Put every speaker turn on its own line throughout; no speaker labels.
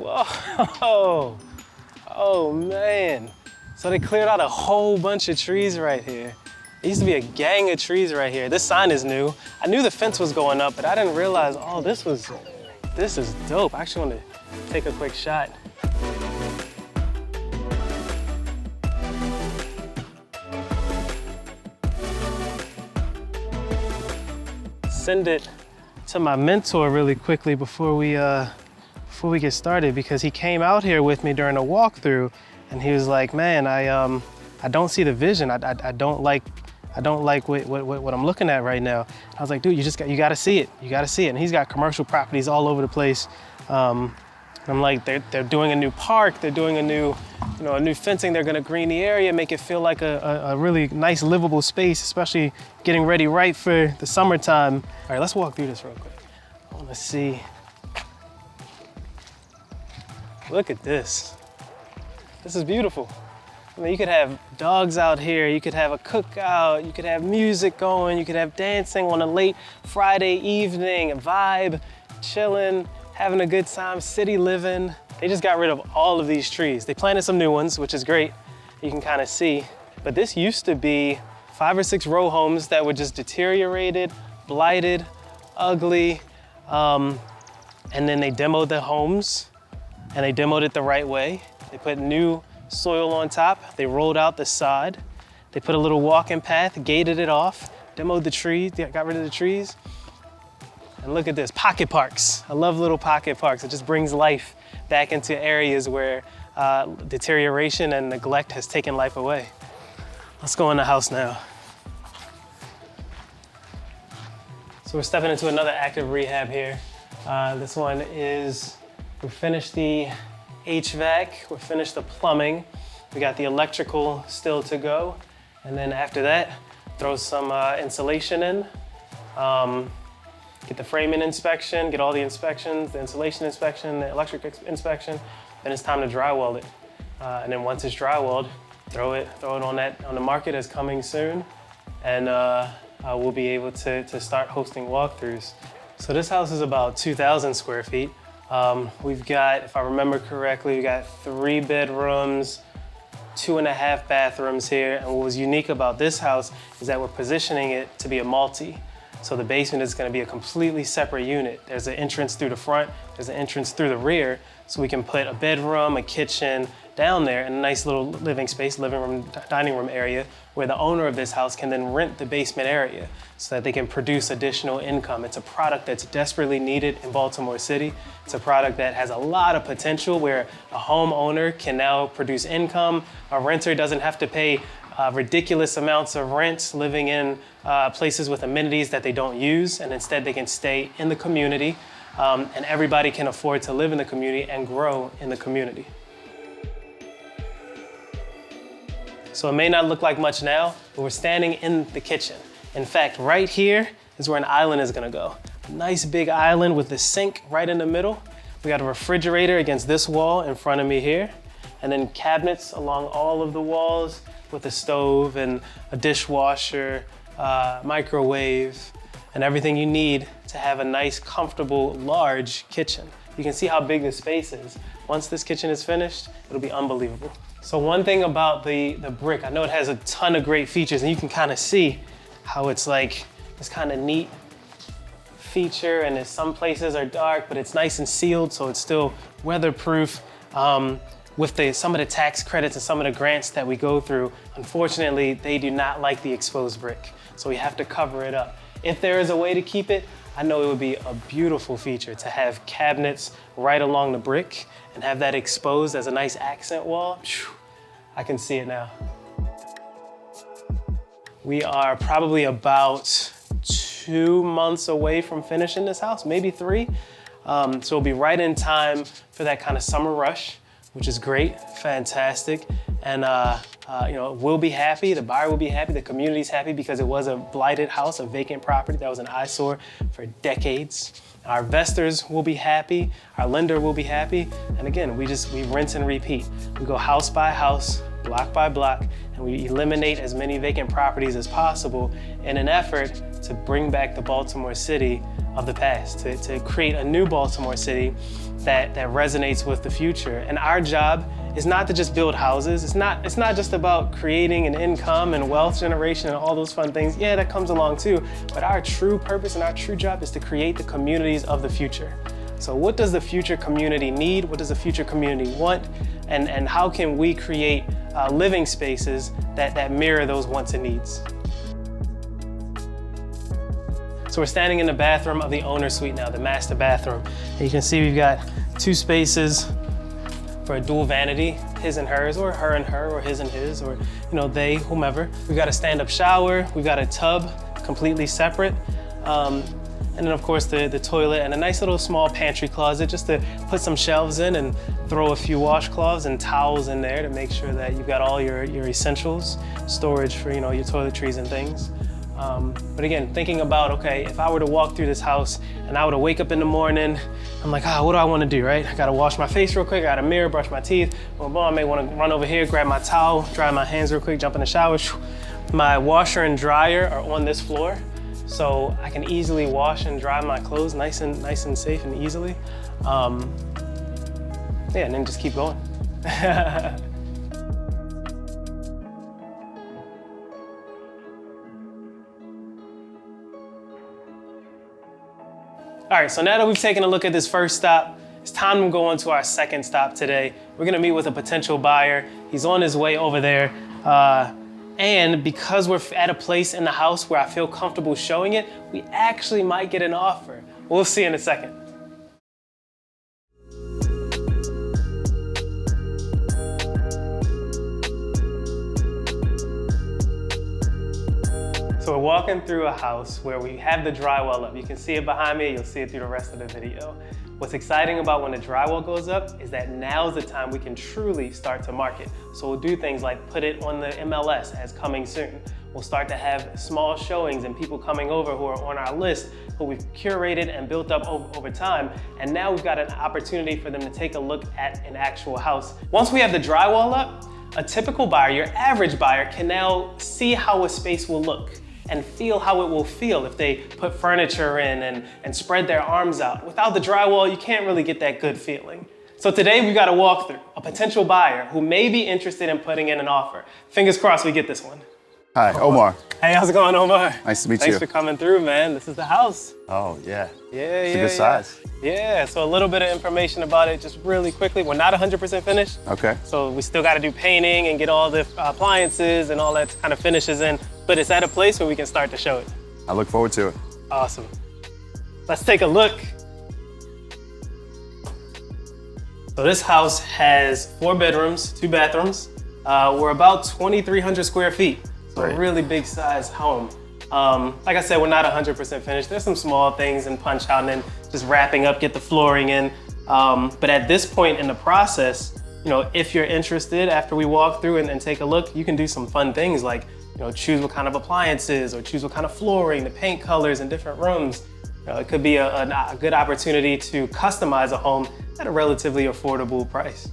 Whoa, oh man. So they cleared out a whole bunch of trees right here. There used to be a gang of trees right here. This sign is new. I knew the fence was going up, but I didn't realize, oh, this is dope. I actually want to take a quick shot. Send it to my mentor really quickly before we get started, because he came out here with me during a walkthrough and he was like, man, I don't see the vision. I don't like what I'm looking at right now. I was like, dude, you gotta see it. You gotta see it. And he's got commercial properties all over the place. I'm like, they're doing a new park. They're doing a new fencing. They're gonna green the area, make it feel like a really nice livable space, especially getting ready right for the summertime. All right, let's walk through this real quick. I wanna see. Look at this. This is beautiful. I mean, you could have dogs out here, you could have a cookout, you could have music going, you could have dancing on a late Friday evening, a vibe, chilling, having a good time, city living. They just got rid of all of these trees. They planted some new ones, which is great. You can kind of see. But this used to be 5 or 6 row homes that were just deteriorated, blighted, ugly. And then they demoed the homes, and they demoed it the right way. They put new soil on top. They rolled out the sod. They put a little walking path, gated it off, demoed the trees, got rid of the trees. And look at this, pocket parks. I love little pocket parks. It just brings life back into areas where deterioration and neglect has taken life away. Let's go in the house now. So we're stepping into another active rehab here. This one is, we finished the HVAC, we finished the plumbing. We got the electrical still to go. And then after that, throw some insulation in. Get the framing inspection, get all the inspections, the insulation inspection, the electric inspection. Then it's time to drywall it. And then once it's drywalled, throw it on the market as coming soon. And we'll be able to start hosting walkthroughs. So this house is about 2,000 square feet. We've got, if I remember correctly, we got 3 bedrooms, 2.5 bathrooms here. And what was unique about this house is that we're positioning it to be a multi. So the basement is gonna be a completely separate unit. There's an entrance through the front, there's an entrance through the rear, so we can put a bedroom, a kitchen down there, and a nice little living space, living room, dining room area, where the owner of this house can then rent the basement area so that they can produce additional income. It's a product that's desperately needed in Baltimore City. It's a product that has a lot of potential where a homeowner can now produce income. A renter doesn't have to pay ridiculous amounts of rent living in places with amenities that they don't use, and instead they can stay in the community, and everybody can afford to live in the community and grow in the community. So it may not look like much now, but we're standing in the kitchen. In fact, right here is where an island is gonna go. A nice big island with the sink right in the middle. We got a refrigerator against this wall in front of me here, and then cabinets along all of the walls with a stove and a dishwasher, microwave, and everything you need to have a nice, comfortable, large kitchen. You can see how big this space is. Once this kitchen is finished, it'll be unbelievable. So one thing about the brick, I know it has a ton of great features, and you can kind of see how it's like this kind of neat feature, and some places are dark, but it's nice and sealed, so it's still weatherproof. With some of the tax credits and some of the grants that we go through, unfortunately, they do not like the exposed brick. So we have to cover it up. If there is a way to keep it, I know it would be a beautiful feature to have cabinets right along the brick and have that exposed as a nice accent wall. I can see it now. We are probably about 2 months away from finishing this house, maybe 3. So it'll be right in time for that kind of summer rush, which is great, fantastic. And we'll be happy, the buyer will be happy, the community's happy because it was a blighted house, a vacant property that was an eyesore for decades. Our investors will be happy, our lender will be happy. And again, we rinse and repeat. We go house by house, block by block, and we eliminate as many vacant properties as possible in an effort to bring back the Baltimore City of the past, to create a new Baltimore city that resonates with the future. And our job is not to just build houses. It's not just about creating an income and wealth generation and all those fun things. Yeah, that comes along too. But our true purpose and our true job is to create the communities of the future. So what does the future community need? What does the future community want? And how can we create living spaces that mirror those wants and needs? So we're standing in the bathroom of the owner's suite now, the master bathroom. And you can see we've got 2 spaces for a dual vanity, his and hers, or her and her, or his and his, or they, whomever. We've got a stand-up shower, we've got a tub, completely separate. And then of course the toilet and a nice little small pantry closet just to put some shelves in and throw a few washcloths and towels in there to make sure that you've got all your essentials, storage for your toiletries and things. But again, thinking about, okay, if I were to walk through this house and I were to wake up in the morning, I'm like, what do I want to do, right? I gotta wash my face real quick, I got a mirror, brush my teeth. Well, I may want to run over here, grab my towel, dry my hands real quick, jump in the shower. My washer and dryer are on this floor, so I can easily wash and dry my clothes nice and safe and easily. Yeah, and then just keep going. All right, so now that we've taken a look at this first stop, it's time to go on to our second stop today. We're gonna meet with a potential buyer. He's on his way over there. And because we're at a place in the house where I feel comfortable showing it, we actually might get an offer. We'll see in a second. So we're walking through a house where we have the drywall up. You can see it behind me, you'll see it through the rest of the video. What's exciting about when the drywall goes up is that now's the time we can truly start to market. So we'll do things like put it on the MLS as coming soon. We'll start to have small showings and people coming over who are on our list, who we've curated and built up over time. And now we've got an opportunity for them to take a look at an actual house. Once we have the drywall up, a typical buyer, your average buyer, can now see how a space will look and feel how it will feel if they put furniture in and spread their arms out. Without the drywall, you can't really get that good feeling. So today we've got a walkthrough, a potential buyer who may be interested in putting in an offer. Fingers crossed we get this one.
Hi, Omar.
Hey, how's it going, Omar?
Nice to meet you.
Thanks for coming through, man. This is the house.
Oh, yeah.
Yeah,
it's a good size.
Yeah, so a little bit of information about it just really quickly. We're not 100% finished.
Okay.
So we still got to do painting and get all the appliances and all that kind of finishes in, but it's at a place where we can start to show it.
I look forward to it.
Awesome. Let's take a look. So this house has 4 bedrooms, 2 bathrooms. We're about 2,300 square feet. So a really big size home. Like I said, we're not 100% finished. There's some small things and punch out and then just wrapping up, get the flooring in. But at this point in the process, if you're interested after we walk through and take a look, you can do some fun things like, choose what kind of appliances or choose what kind of flooring, the paint colors in different rooms. It could be a good opportunity to customize a home at a relatively affordable price.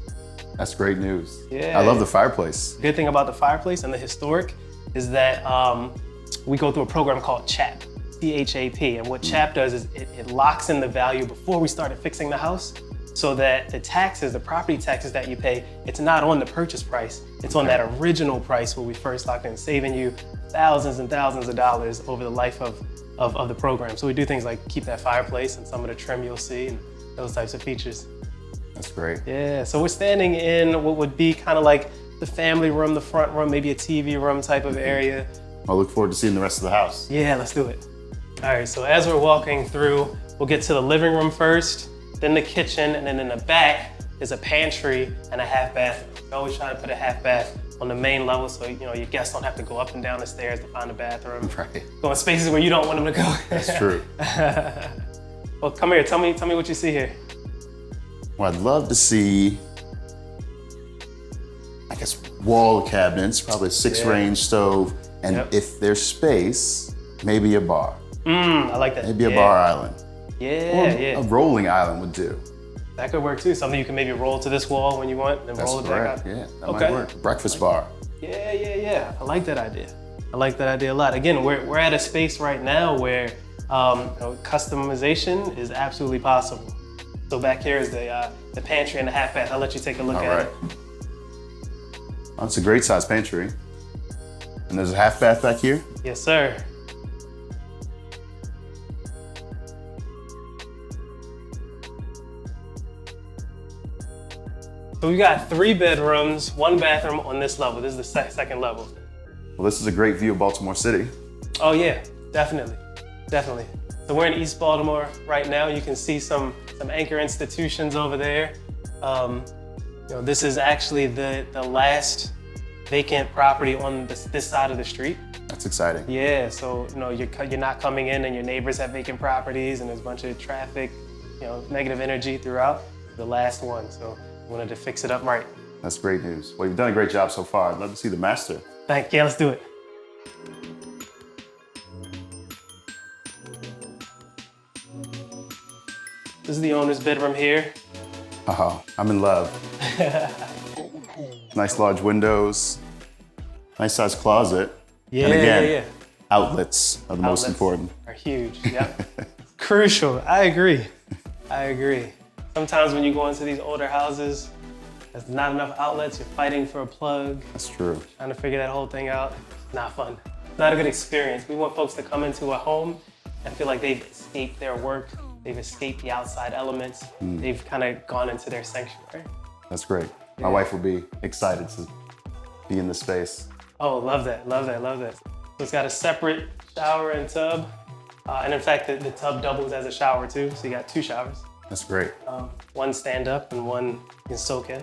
That's great news.
Yeah.
I love the fireplace.
Good thing about the fireplace and the historic is that we go through a program called CHAP, C-H-A-P. And what CHAP does is it locks in the value before we started fixing the house so that the taxes, the property taxes that you pay, it's not on the purchase price. It's on that original price where we first locked in, saving you thousands and thousands of dollars over the life of the program. So we do things like keep that fireplace and some of the trim you'll see and those types of features.
That's great.
Yeah, so we're standing in what would be kind of like the family room, the front room, maybe a TV room type of area.
I look forward to seeing the rest of the house.
Yeah, let's do it. All right, so as we're walking through, we'll get to the living room first, then the kitchen, and then in the back is a pantry and a half bathroom. We always try to put a half bath on the main level so your guests don't have to go up and down the stairs to find a bathroom.
Right.
Go in spaces where you don't want them to go.
That's true.
Well, come here, tell me what you see here.
Well, I'd love to see, I guess, wall cabinets, probably a 6-range stove, and if there's space, maybe a bar.
I like that.
Maybe a bar island.
Yeah,
A rolling island would do.
That could work too. Something you can maybe roll to this wall when you want, and then roll it back out.
Yeah, that might work. Breakfast bar.
Yeah. I like that idea. I like that idea a lot. Again, we're at a space right now where Customization is absolutely possible. So back here is the pantry and the half bath. I'll let you take a look at it.
Oh, it's a great size pantry. And there's a half bath back here?
Yes, sir. So we got 3 bedrooms, 1 bathroom on this level. This is the second level.
Well, this is a great view of Baltimore City.
Oh yeah, definitely, definitely. So we're in East Baltimore right now. You can see some anchor institutions over there. This is actually the last vacant property on this side of the street.
That's exciting.
Yeah, so you're not coming in and your neighbors have vacant properties and there's a bunch of traffic, negative energy throughout. The last one, so we wanted to fix it up right.
That's great news. Well, you've done a great job so far. I'd love to see the master.
Thank you. Yeah, let's do it. This is the owner's bedroom here.
Oh, I'm in love. Nice large windows, nice size closet.
Yeah,
and again,
yeah.
Outlets are the most important.
Are huge, yep. Crucial, I agree. I agree. Sometimes when you go into these older houses, there's not enough outlets, you're fighting for a plug.
That's true.
Trying to figure that whole thing out, not fun. Not a good experience. We want folks to come into a home and feel like they've escaped their work, they've escaped the outside elements, they've kind of gone into their sanctuary.
That's great. My wife will be excited to be in this space.
Oh, love that, love that, love that. So it's got a separate shower and tub. And in fact, the tub doubles as a shower too, so you got 2 showers.
That's great.
One stand up and one you can soak in.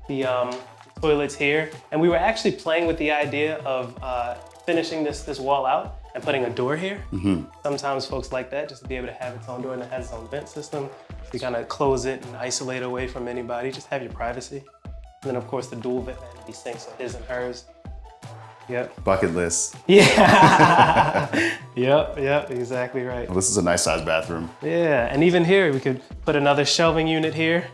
The toilet's here. And we were actually playing with the idea of finishing this wall out and putting a door here. Sometimes folks like that, just to be able to have its own door, and it has its own vent system. So you kind of close it and isolate away from anybody, just have your privacy. And then of course the dual vanity sink, so his and hers. Yep.
Bucket list.
Yeah. Yep, exactly right.
Well, this is a nice sized bathroom.
Yeah, and even here, we could put another shelving unit here.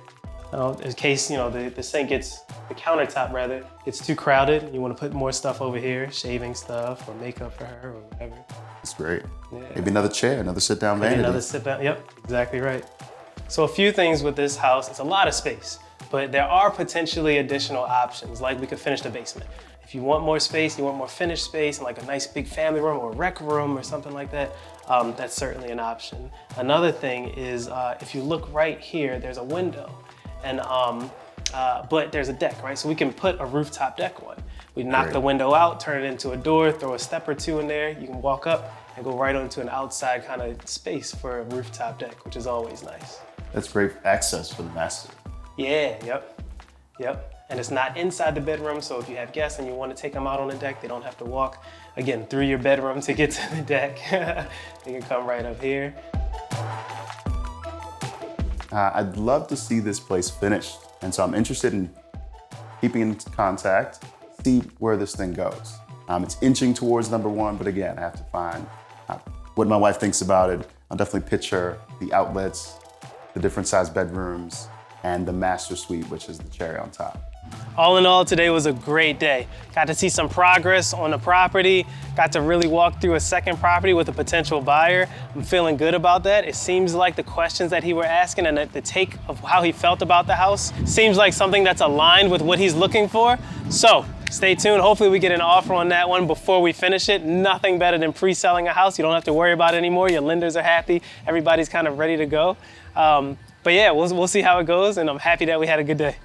In case, the sink the countertop rather, gets too crowded. You want to put more stuff over here, shaving stuff or makeup for her or whatever.
That's great.
Yeah.
Maybe another chair, another sit down vanity.
Another sit down, yep, exactly right. So a few things with this house, it's a lot of space, but there are potentially additional options, like we could finish the basement. If you want more space, you want more finished space and like a nice big family room or rec room or something like that, that's certainly an option. Another thing is if you look right here, there's a window, and but there's a deck, right? So we can put a rooftop deck on. We knock the window out, turn it into a door, throw a step or 2 in there. You can walk up and go right onto an outside kind of space for a rooftop deck, which is always nice.
That's great access for the master.
Yeah, yep. And it's not inside the bedroom, so if you have guests and you want to take them out on the deck, they don't have to walk, again, through your bedroom to get to the deck. They can come right up here.
I'd love to see this place finished, and so I'm interested in keeping in contact, see where this thing goes. It's inching towards number 1, but again, I have to find what my wife thinks about it. I'll definitely pitch her the outlets, the different size bedrooms, and the master suite, which is the cherry on top.
All in all, today was a great day. Got to see some progress on the property, got to really walk through a second property with a potential buyer. I'm feeling good about that. It seems like the questions that he were asking and the take of how he felt about the house seems like something that's aligned with what he's looking for. So stay tuned. Hopefully we get an offer on that one before we finish it. Nothing better than pre-selling a house. You don't have to worry about it anymore. Your lenders are happy. Everybody's kind of ready to go. But yeah, we'll see how it goes, and I'm happy that we had a good day.